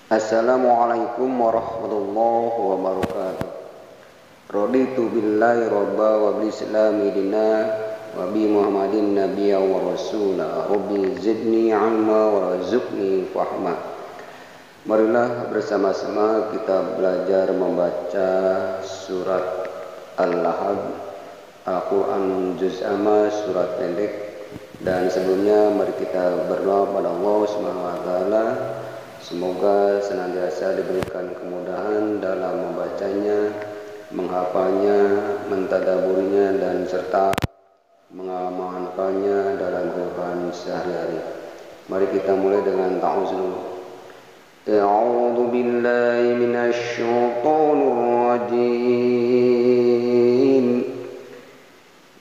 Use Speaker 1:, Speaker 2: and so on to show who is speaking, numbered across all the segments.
Speaker 1: Assalamualaikum warahmatullahi wabarakatuh. Raditu billahi robba wa bil islami dina wa bi muhammadin nabiyya wa rasula. Rabbi zidni ilma wa razukni fahma. Marilah bersama-sama kita belajar membaca surat Al-Lahab, Al-Quran juz amma, surat pendek. Dan sebelumnya mari kita berdoa pada Allah SWT. Semoga senantiasa diberikan kemudahan dalam membacanya, menghafalnya, mentadaburinya, dan serta mengamalkannya dalam kehidupan sehari-hari. Mari kita mulai dengan ta'awuz. A'udzu billahi minasy syaithanir rajim.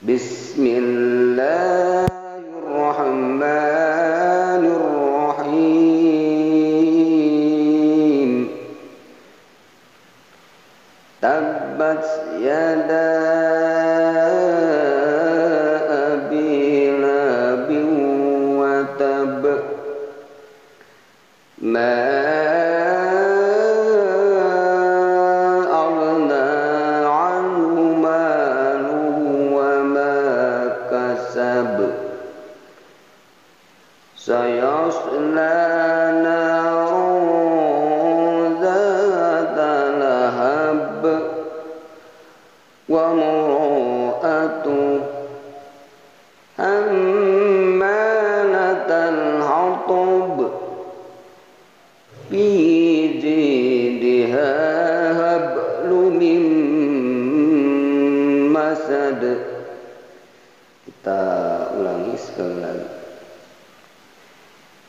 Speaker 1: Bismillahirrahmanirrahim. Tabbat yada abi lahabin wa tab. Ma aghna anhu maluhu wa ma kasab. Sayasla naran dzata lahab wa mura'atu hammalatal hatab fi jidha hablum min masad. Kita ulangi sekali lagi.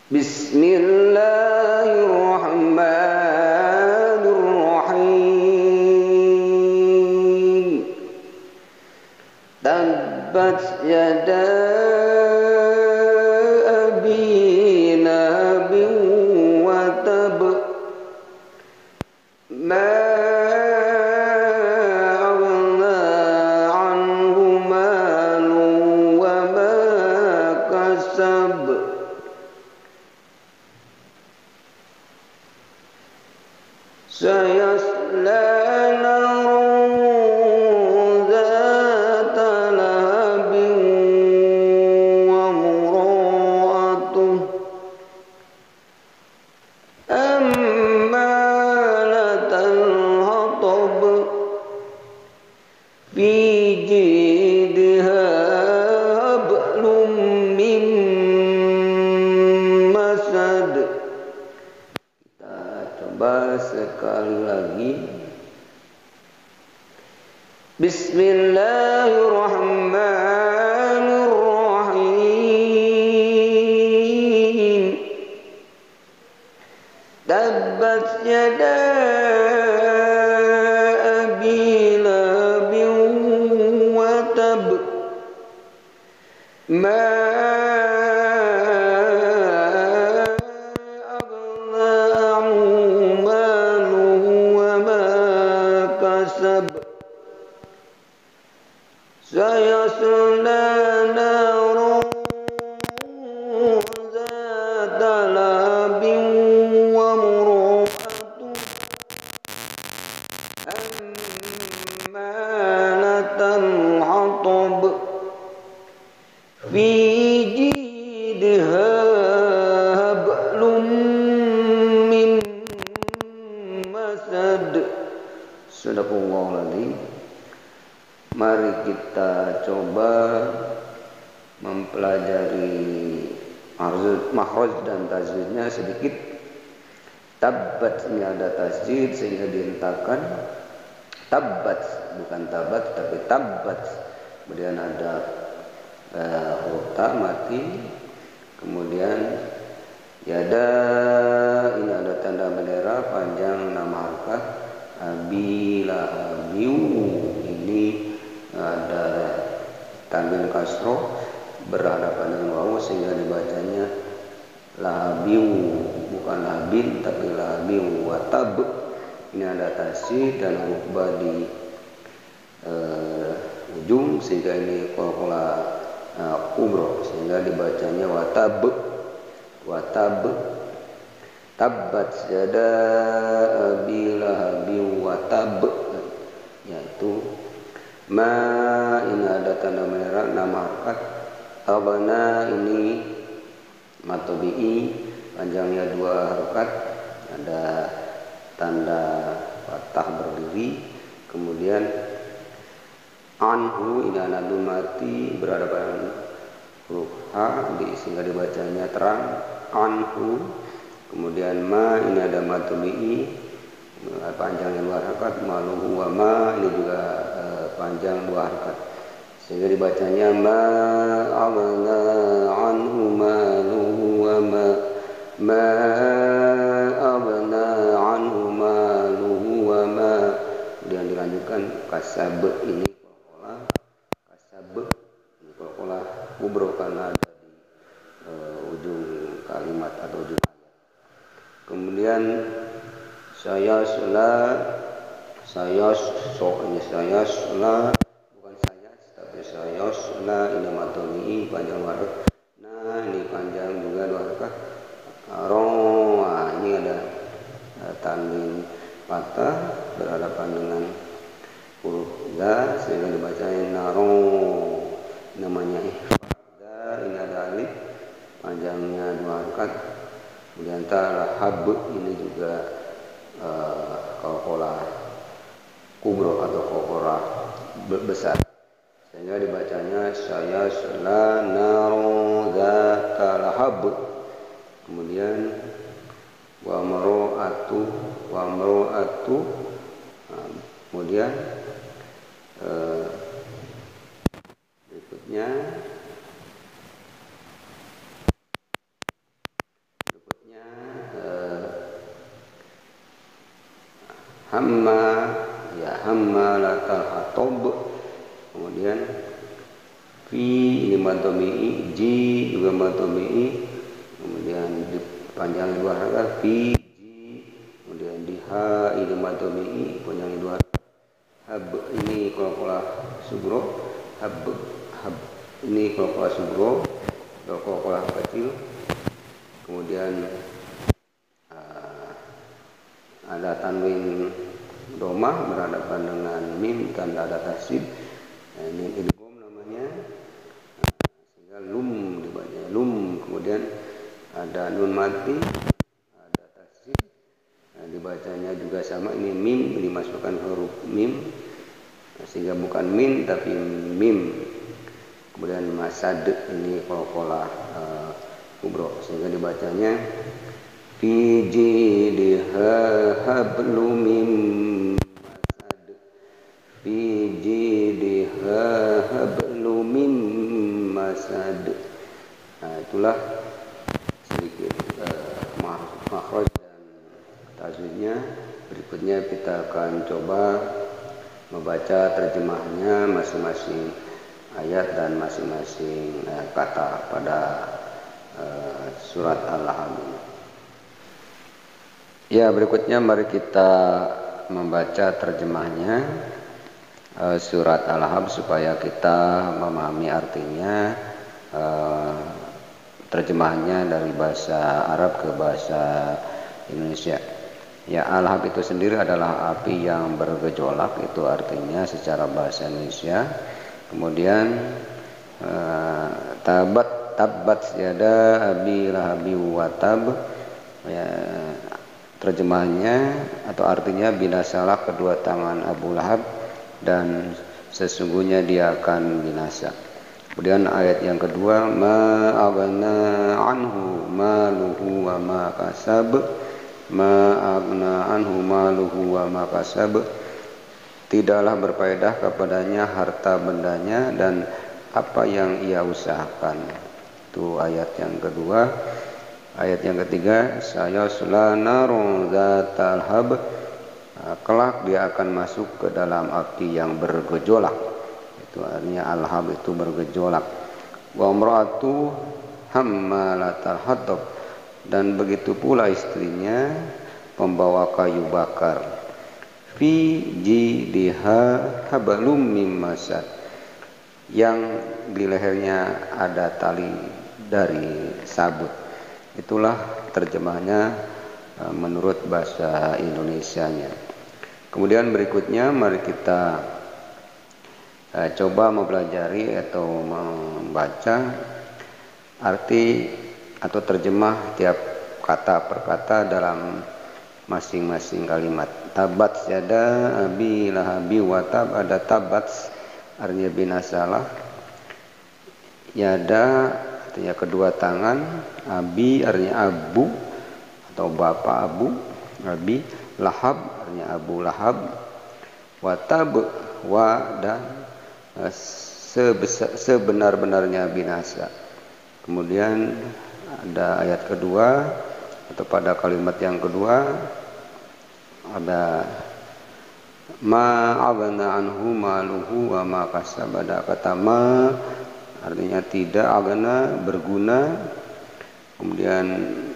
Speaker 1: Bismillahirrahmanirrahim. Tabbat yada abi lahabin wa tab. Ma aghna anhu maluhu wa ma kasab. Sayasla naran dzata lahabin wa mura'atuh hammalatal hatab fi jidha hablum min masad. Coba sekali lagi. Bismillahirrahmanirrahim. Tabbat yada abi lahabin wa tab. Ma sayasla naran dzata lahabin wa mura'atuh hammalatal hatab fi jidha hablum min masad. Sadaqallahul adzim. Mari kita coba mempelajari makhraj dan tajwidnya sedikit. Tabbat ini ada tasjid sehingga dihentakkan. Tabbat bukan tabat tapi tabbat. Kemudian ada huruf ta mati. Kemudian yada ini ada tanda bendera panjang 6 harakat. Abi lahabiu ini ada tanwin kasroh berhadapan dengan wawu sehingga dibacanya lahabiu, bukan lahabin tapi lahabiu. Watab ini ada tasydid dan huruf ba di ujung sehingga ini qalqalah kubro sehingga dibacanya watab. tabbat yada abi lahabin wa tab, yaitu ma ini ada tanda merah nama harkat, abana ini matobi'i panjangnya 2 harokat, ada tanda fathah berdiri, kemudian anhu ini anak mati berhadapan huruf H sehingga dibacanya terang anhu, kemudian ma ini ada matobi'i panjangnya 2 harokat, maluhu wa ma ini juga panjang 2 harokat sehingga dibacanya ma agna anhu maluhu wa ma agna anhu maluhu wa ma, kemudian dilanjutkan kasab ini qalqalah, kasab ini qalqalah kubro karena ada di ujung kalimat atau ujung ayat. Kemudian saya bukan saya tapi saya ini matoni panjang warna, nah ini panjang juga 2 harokat, ini ada tanwin patah berhadapan dengan huruf za sehingga dibacanya naro, namanya ihfa, ini ada alif panjangnya 2 harokat, kemudian talahab ini juga qalqalah kubro atau qalqalah besar sehingga dibacanya saya naro zata lahab, kemudian wa mar'atu kemudian berikutnya hammalatal hatab, kemudian fi ini matomi'i, ji juga matomi'i, kemudian dipanjang 2 harokat fi ji, kemudian di ha ini matomi'i panjang 2 harokat, hab ini qalqalah sugro, hab ini qalqalah sugro, qalqalah kecil, kemudian ada tanwin domah berhadapan dengan mim tanda ada tasydid, mim idgham namanya, sehingga lum dibaca lum, kemudian ada nun mati ada tasydid, dibacanya juga sama, ini mim dimasukkan huruf mim sehingga bukan min tapi mim, kemudian masad ini qalqalah kubro sehingga dibacanya fi jidha hablum mim masad, fi jidha hablum mim masad. Nah, itulah sedikit makhraj dan tajwidnya. Berikutnya kita akan coba membaca terjemahnya masing-masing ayat dan masing-masing kata pada surat Al-Lahab. Ya, berikutnya mari kita membaca terjemahnya surat Al-Lahab supaya kita memahami artinya, terjemahannya dari bahasa Arab ke bahasa Indonesia. Ya, Al-Lahab itu sendiri adalah api yang bergejolak, itu artinya secara bahasa Indonesia. Kemudian tabbat yada abi lahabi wa tab, ya, terjemahnya atau artinya binasalah kedua tangan Abu Lahab dan sesungguhnya dia akan binasa. Kemudian ayat yang kedua, ma aghna anhu maluhu wa ma kasab, ma aghna anhu maluhu wa ma kasab, tidaklah berfaedah kepadanya harta bendanya dan apa yang ia usahakan. Itu ayat yang kedua. Ayat yang ketiga, sayasla narun zatal hab, kelak dia akan masuk ke dalam api yang bergejolak. Itu artinya al-hab itu bergejolak. Wa imra'atu hammalatal hatab, dan begitu pula istrinya pembawa kayu bakar. Fi jidha hablum mim masad, yang di lehernya ada tali dari sabut. Itulah terjemahnya menurut bahasa Indonesianya. Kemudian berikutnya mari kita coba mempelajari atau membaca arti atau terjemah tiap kata per kata dalam masing-masing kalimat. Tabat yada abi lahabi wa tab, ada tabat artinya binasalah, yada artinya kedua tangan, abi artinya abu atau bapak abu, abi, lahab artinya abu lahab, wa tab wa dan sebenar-benarnya binasa. Kemudian ada ayat kedua atau pada kalimat yang kedua ada ma aghna anhu maluhu wa ma kasab. Ada kata ma artinya tidak, aghna berguna, kemudian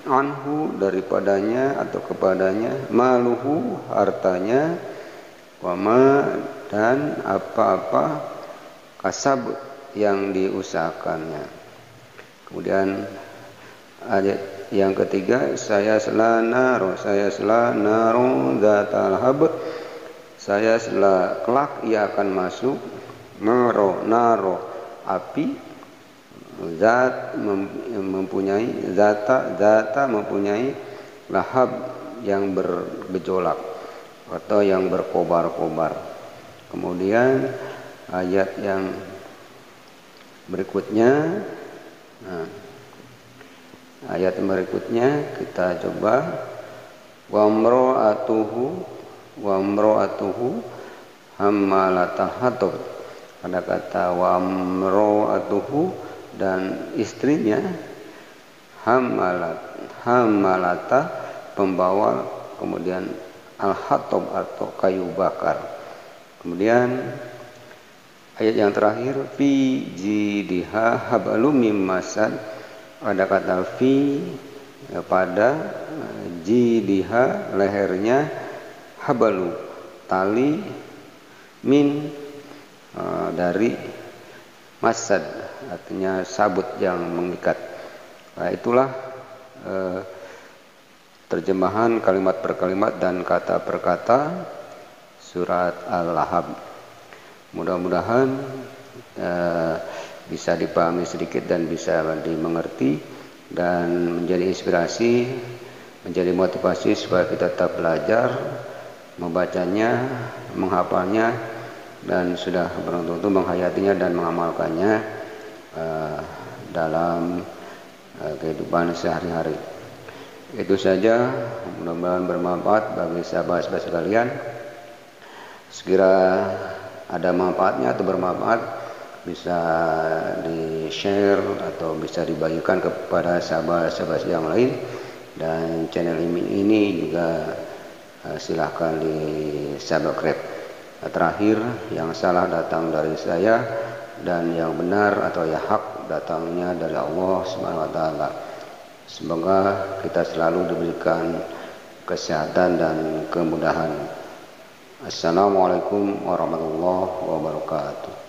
Speaker 1: anhu daripadanya atau kepadanya, maluhu hartanya, wa ma dan apa-apa, kasab yang diusahakannya. Kemudian ayat yang ketiga, saya selana naro zatal hab, saya kelak ia akan masuk naro api, zat mempunyai zata mempunyai lahab yang bergejolak atau yang berkobar-kobar. Kemudian ayat yang berikutnya, ayat berikutnya kita coba wa amro'atuhu hammalatal hatab. Ada kata wa amro'atuhu dan istrinya, hammalata pembawa, kemudian al-hatab atau kayu bakar. Kemudian ayat yang terakhir fi jidiha hablum mim masad. Ada kata fi pada jidiha lehernya, habalu tali, min dari masad artinya sabut yang mengikat. Nah, itulah terjemahan kalimat per kalimat dan kata per kata surat Al-Lahab. Mudah-mudahan bisa dipahami sedikit dan bisa dimengerti dan menjadi inspirasi, menjadi motivasi supaya kita tetap belajar membacanya, menghafalnya, dan sudah tentu menghayatinya dan mengamalkannya dalam kehidupan sehari-hari. Itu saja, mudah-mudahan bermanfaat bagi sahabat-sahabat sekalian. Sekira ada manfaatnya atau bermanfaat, bisa di-share atau bisa dibagikan kepada sahabat-sahabat yang lain. Dan channel ini juga silahkan di-subscribe. Terakhir, yang salah datang dari saya dan yang benar atau yang hak datangnya dari Allah Subhanahu wa taala. Semoga kita selalu diberikan kesehatan dan kemudahan. Assalamualaikum warahmatullahi wabarakatuh.